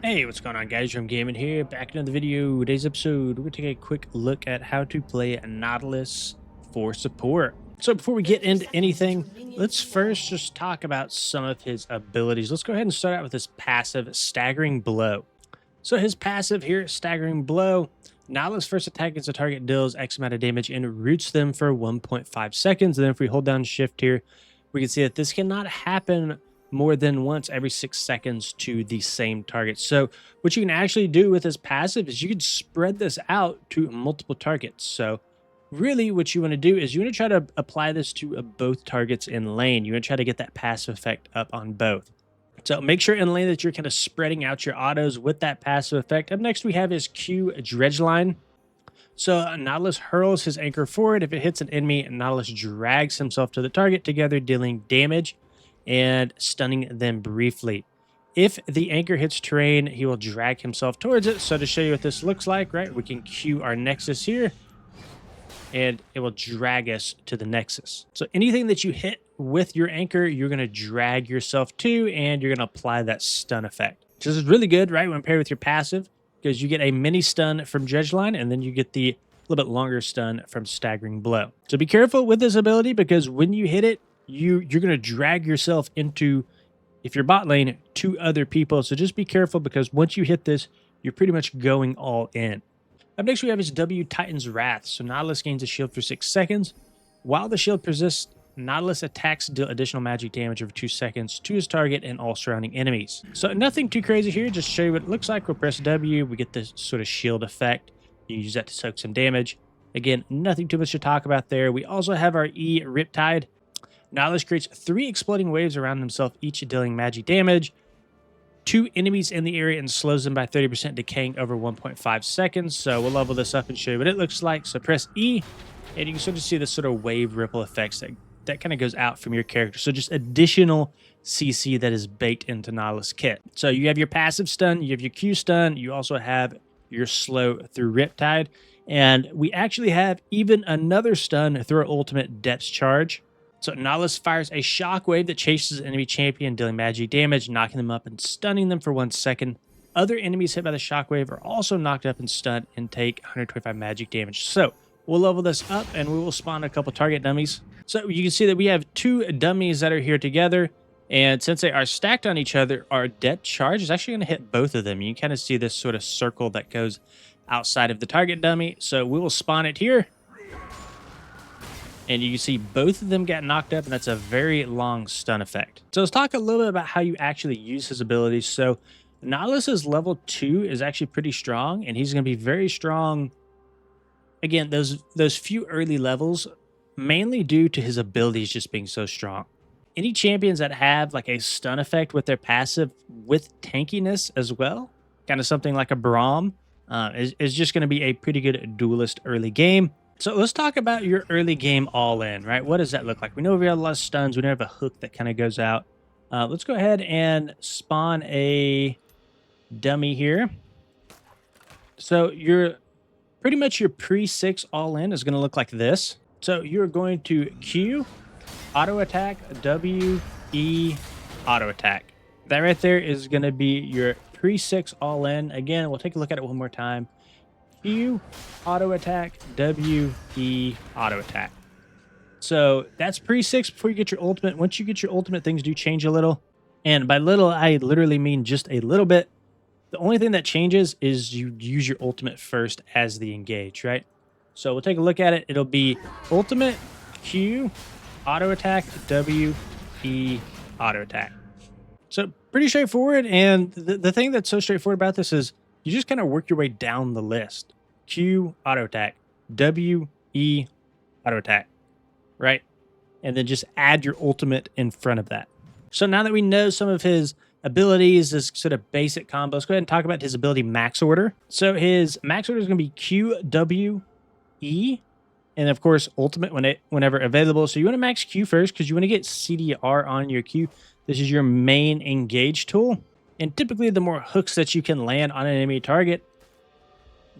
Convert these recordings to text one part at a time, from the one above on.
Hey, what's going on, guys? From Gaming here, back into the video. Today's episode, we're going to take a quick look at how to play Nautilus for support. So before we get into anything, let's first just talk about some of his abilities. Let's go ahead and start out with his passive, Staggering Blow. So his passive here, Staggering Blow, Nautilus' first attack against a target deals X amount of damage and roots them for 1.5 seconds. And then if we hold down shift here, we can see that this cannot happen more than once every 6 seconds to the same target. So what you can actually do with this passive is you can spread this out to multiple targets. So really what you want to do is you want to try to apply this to both targets in lane. You want to try to get that passive effect up on both. So make sure in lane that you're kind of spreading out your autos with that passive effect. Up next we have his Q Dredge Line. So Nautilus hurls his anchor forward. If it hits an enemy, Nautilus drags himself to the target, together dealing damage and stunning them briefly. If the anchor hits terrain, he will drag himself towards it. So to show you what this looks like, right, we can cue our Nexus here, and it will drag us to the Nexus. So anything that you hit with your anchor, you're going to drag yourself to, and you're going to apply that stun effect. So this is really good, right, when paired with your passive, because you get a mini stun from Dredge Line, and then you get the little bit longer stun from Staggering Blow. So be careful with this ability, because when you hit it, you're going to drag yourself into, if you're bot lane, 2 other people. So just be careful, because once you hit this, you're pretty much going all in. Up next, we have his W Titan's Wrath. So Nautilus gains a shield for 6 seconds. While the shield persists, Nautilus attacks deal additional magic damage over 2 seconds to his target and all surrounding enemies. So nothing too crazy here, just to show you what it looks like. We'll press W, we get this sort of shield effect. You use that to soak some damage. Again, nothing too much to talk about there. We also have our E Riptide. Nautilus creates 3 exploding waves around himself, each dealing magic damage, 2 enemies in the area, and slows them by 30%, decaying over 1.5 seconds. So we'll level this up and show you what it looks like. So press E, and you can sort of see this sort of wave ripple effects that kind of goes out from your character. So just additional CC that is baked into Nautilus kit. So you have your passive stun, you have your Q stun, you also have your slow through Riptide, and we actually have even another stun through our ultimate Depth Charge. So Nautilus fires a shockwave that chases an enemy champion, dealing magic damage, knocking them up and stunning them for 1 second. Other enemies hit by the shockwave are also knocked up and stunned and take 125 magic damage. So we'll level this up and we will spawn a couple target dummies. So you can see that we have 2 dummies that are here together. And since they are stacked on each other, our Depth Charge is actually going to hit both of them. You can kind of see this sort of circle that goes outside of the target dummy. So we will spawn it here. And you can see both of them get knocked up, and that's a very long stun effect. So let's talk a little bit about how you actually use his abilities. So Nautilus's level 2 is actually pretty strong, and he's going to be very strong, again, those few early levels, mainly due to his abilities just being so strong. Any champions that have like a stun effect with their passive with tankiness as well, kind of something like a Braum, is just going to be a pretty good duelist early game. So let's talk about your early game all-in, right? What does that look like? We know we have a lot of stuns. We don't have a hook that kind of goes out. Let's go ahead and spawn a dummy here. So pretty much your pre-6 all-in is going to look like this. So you're going to Q, auto attack, W, E, auto attack. That right there is going to be your pre-6 all-in. Again, we'll take a look at it one more time. Q, auto attack, W, E, auto attack. So that's pre-6 before you get your ultimate. Once you get your ultimate, things do change a little. And by little, I literally mean just a little bit. The only thing that changes is you use your ultimate first as the engage, right? So we'll take a look at it. It'll be ultimate, Q, auto attack, W, E, auto attack. So pretty straightforward. And the thing that's so straightforward about this is you just kind of work your way down the list. Q, auto attack, W, E, auto attack, right? And then just add your ultimate in front of that. So now that we know some of his abilities, this sort of basic combos, let's go ahead and talk about his ability max order. So his max order is going to be Q, W, E, and of course ultimate whenever available. So you want to max Q first because you want to get CDR on your Q. This is your main engage tool. And typically the more hooks that you can land on an enemy target,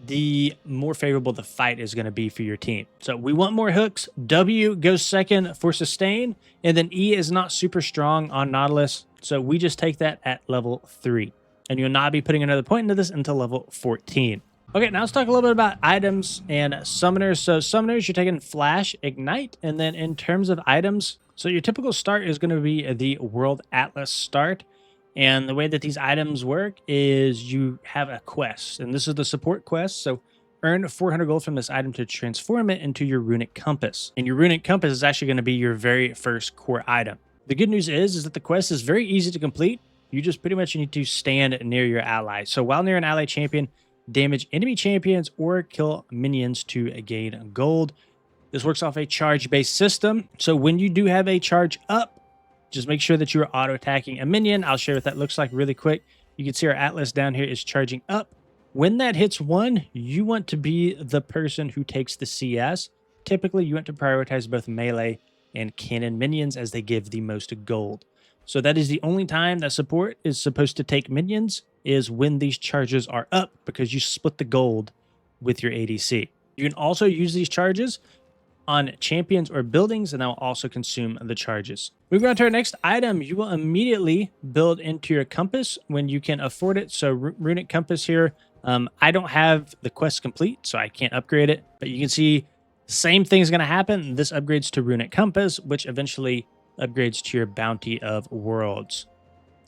the more favorable the fight is going to be for your team. So we want more hooks. W goes second for sustain, and then E is not super strong on Nautilus, so we just take that at level 3. and you'll not be putting another point into this until level 14. Okay, now let's talk a little bit about items and summoners. So summoners, you're taking Flash, Ignite, and then in terms of items, so your typical start is going to be the World Atlas start. And the way that these items work is you have a quest, and this is the support quest. So earn 400 gold from this item to transform it into your Runic Compass. And your Runic Compass is actually going to be your very first core item. The good news is that the quest is very easy to complete. You just pretty much need to stand near your ally. So while near an ally champion, damage enemy champions or kill minions to gain gold. This works off a charge-based system. So when you do have a charge up, just make sure that you are auto-attacking a minion. I'll show you what that looks like really quick. You can see our Atlas down here is charging up. When that hits 1, you want to be the person who takes the CS. Typically, you want to prioritize both melee and cannon minions as they give the most gold. So that is the only time that support is supposed to take minions, is when these charges are up, because you split the gold with your ADC. You can also use these charges on champions or buildings, and that will also consume the charges. Moving on to our next item, you will immediately build into your compass when you can afford it. So Runic Compass here, I don't have the quest complete, so I can't upgrade it, but you can see same thing is going to happen. This upgrades to Runic Compass, which eventually upgrades to your Bounty of Worlds.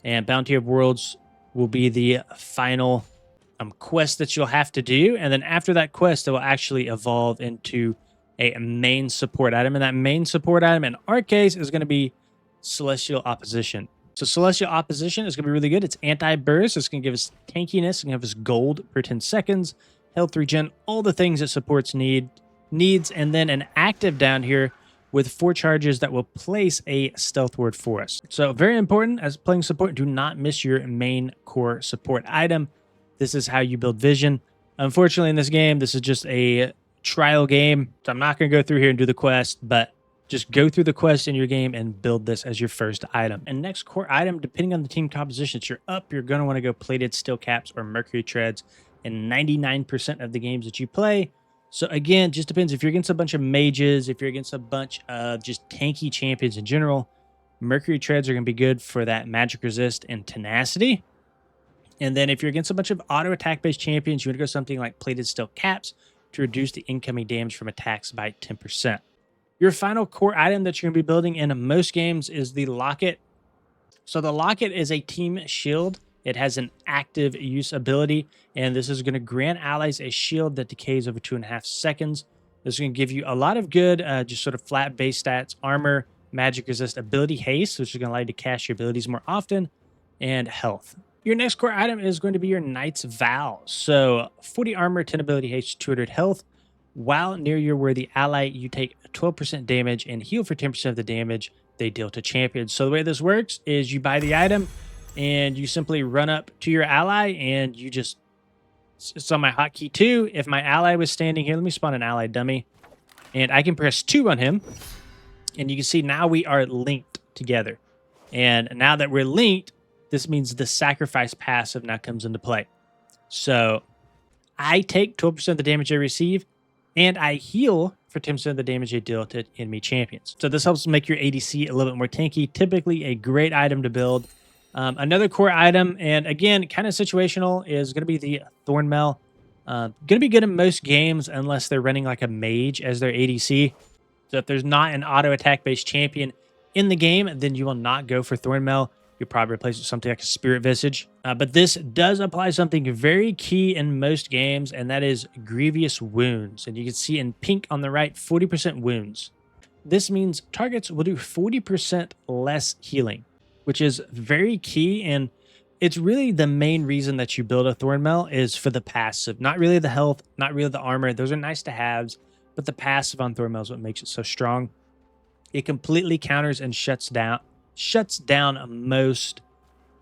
And Bounty of Worlds will be the final quest that you'll have to do. And then after that quest, it will actually evolve into a main support item. And that main support item in our case is going to be Celestial Opposition. So Celestial Opposition is going to be really good. It's anti-burst. It's going to give us tankiness. It's going to give us gold per 10 seconds, health regen, all the things that supports needs. And then an active down here with 4 charges that will place a stealth ward for us. So very important as playing support, do not miss your main core support item. This is how you build vision. Unfortunately, in this game, this is just a trial game. So I'm not going to go through here and do the quest, but just go through the quest in your game and build this as your first item. And next core item, depending on the team composition that you're up, you're going to want to go plated steel caps or mercury treads in 99% of the games that you play. So again, just depends if you're against a bunch of mages, if you're against a bunch of just tanky champions in general, mercury treads are going to be good for that magic resist and tenacity. And then if you're against a bunch of auto attack based champions, you want to go something like plated steel caps to reduce the incoming damage from attacks by 10%. Your final core item that you're going to be building in most games is the Locket. So the Locket is a team shield. It has an active use ability, and this is going to grant allies a shield that decays over 2.5 seconds. This is going to give you a lot of good, just sort of flat base stats, armor, magic resist, ability haste, which is going to allow you to cast your abilities more often, and health. Your next core item is going to be your Knight's Vow. So 40 armor, 10 ability haste, 200 health. While near your worthy ally, you take 12% damage and heal for 10% of the damage they deal to champions. So the way this works is you buy the item, and you simply run up to your ally, and you just, it's on my hotkey 2. If my ally was standing here, let me spawn an ally dummy, and I can press 2 on him, and you can see now we are linked together. And now that we're linked, this means the sacrifice passive now comes into play. So I take 12% of the damage I receive, and I heal for 10% of the damage I deal to enemy champions. So this helps make your ADC a little bit more tanky. Typically a great item to build. Another core item, and again, kind of situational, is going to be the Thornmail. Going to be good in most games unless they're running like a mage as their ADC. So if there's not an auto attack based champion in the game, then you will not go for Thornmail. You'll probably replace it with something like a Spirit Visage. But this does apply something very key in most games, and that is Grievous Wounds. And you can see in pink on the right, 40% wounds. This means targets will do 40% less healing, which is very key, and it's really the main reason that you build a Thornmail is for the passive. Not really the health, not really the armor. Those are nice to haves, but the passive on Thornmail is what makes it so strong. It completely counters and shuts down most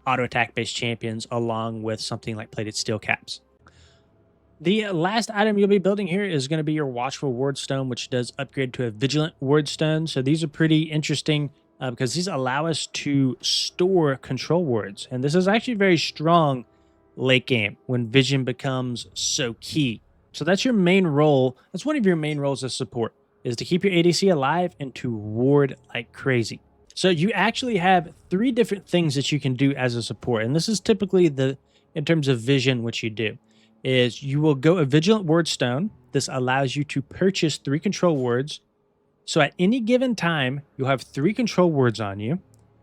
auto attack based champions, along with something like plated steel caps. The last item you'll be building here is going to be your Watchful Wardstone, which does upgrade to a Vigilant Wardstone. So these are pretty interesting because these allow us to store control wards. And this is actually very strong late game when vision becomes so key. So that's your main role. That's one of your main roles as support, is to keep your ADC alive and to ward like crazy. So you actually have 3 different things that you can do as a support. And this is typically in terms of vision, what you do is you will go a Vigilant Ward Stone. This allows you to purchase 3 control wards. So at any given time, you'll have 3 control wards on you.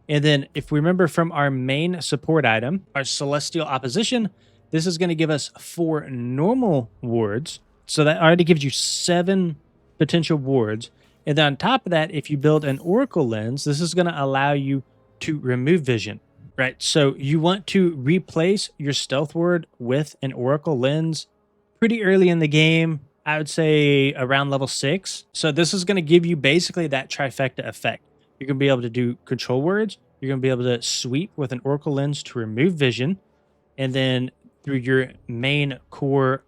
And then if we remember from our main support item, our Celestial Opposition, this is going to give us 4 normal wards. So that already gives you 7 potential wards. And then on top of that, if you build an Oracle Lens, this is going to allow you to remove vision, right? So you want to replace your Stealth Ward with an Oracle Lens pretty early in the game. I would say around level 6. So this is going to give you basically that trifecta effect. You're going to be able to do control words. You're going to be able to sweep with an Oracle Lens to remove vision. And then through your main core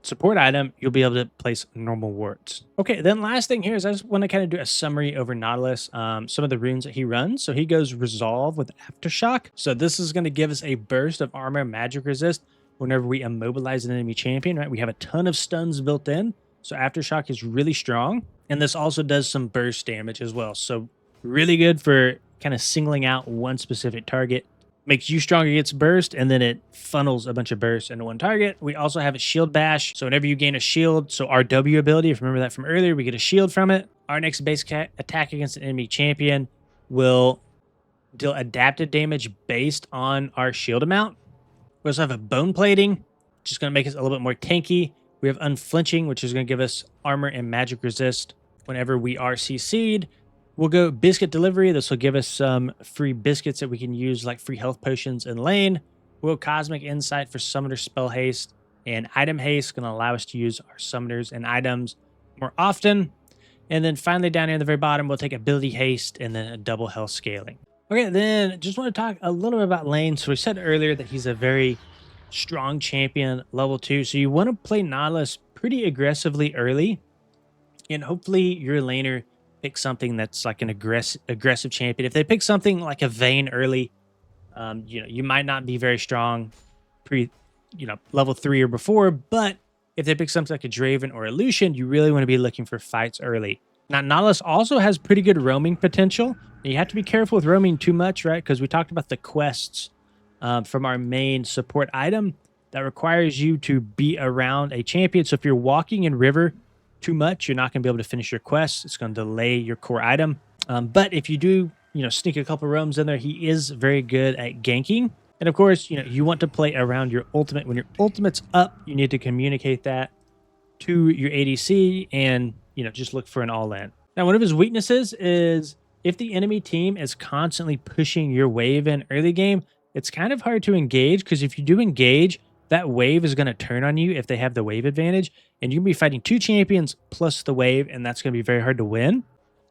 support item, you'll be able to place normal wards. Okay, then last thing here is I just want to kind of do a summary over Nautilus, some of the runes that he runs. So he goes Resolve with Aftershock. So this is going to give us a burst of armor magic resist whenever we immobilize an enemy champion, right? We have a ton of stuns built in. So Aftershock is really strong. And this also does some burst damage as well. So really good for kind of singling out one specific target. Makes you stronger, gets burst, and then it funnels a bunch of bursts into one target. We also have a shield bash. So whenever you gain a shield, so our W ability, if you remember that from earlier, we get a shield from it. Our next base attack against an enemy champion will deal adaptive damage based on our shield amount. We also have a bone plating, which is going to make us a little bit more tanky. We have unflinching, which is going to give us armor and magic resist whenever we are CC'd. We'll go biscuit delivery. This will give us some free biscuits that we can use, like free health potions in lane. We'll cosmic insight for summoner spell haste, and item haste going to allow us to use our summoners and items more often. And then finally down here at the very bottom, we'll take ability haste and then a double health scaling. Okay, then just want to talk a little bit about lane. So we said earlier that he's a very strong champion, level 2. So you want to play Nautilus pretty aggressively early, and hopefully your laner pick something that's like an aggressive champion. If they pick something like a Vayne early, you might not be very strong level 3 or before, but if they pick something like a Draven or a Lucian, you really want to be looking for fights early. Now, Nautilus also has pretty good roaming potential. You have to be careful with roaming too much, right? Because we talked about the quests from our main support item that requires you to be around a champion. So if you're walking in river too much, you're not going to be able to finish your quest. It's going to delay your core item. But if you do, sneak a couple roams in there, he is very good at ganking. And of course, you want to play around your ultimate. When your ultimate's up, you need to communicate that to your ADC and, just look for an all-in. Now, one of his weaknesses is if the enemy team is constantly pushing your wave in early game, it's kind of hard to engage, because if you do engage, that wave is going to turn on you if they have the wave advantage, and you're going to be fighting 2 champions plus the wave, and that's going to be very hard to win.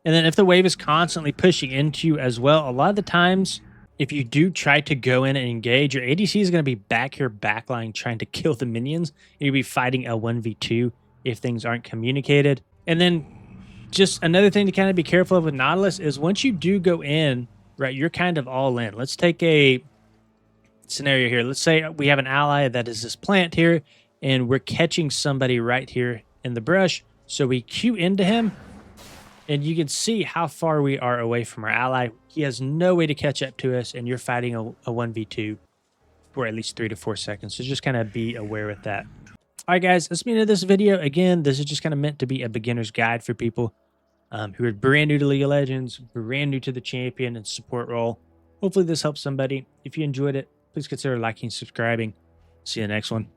And then if the wave is constantly pushing into you as well, a lot of the times, if you do try to go in and engage, your ADC is going to be back here backline trying to kill the minions, and you'll be fighting a 1v2 if things aren't communicated. And then just another thing to kind of be careful of with Nautilus is once you do go in, right, you're kind of all in. Let's take a scenario here. Let's say we have an ally that is this plant here, and we're catching somebody right here in the brush. So we Q into him, and you can see how far we are away from our ally. He has no way to catch up to us, and you're fighting a 1v2 for at least 3 to 4 seconds. So just kind of be aware with that. All right, guys, that's the end of this video. Again, this is just kind of meant to be a beginner's guide for people who are brand new to League of Legends, brand new to the champion and support role. Hopefully this helps somebody. If you enjoyed it, please consider liking and subscribing. See you in the next one.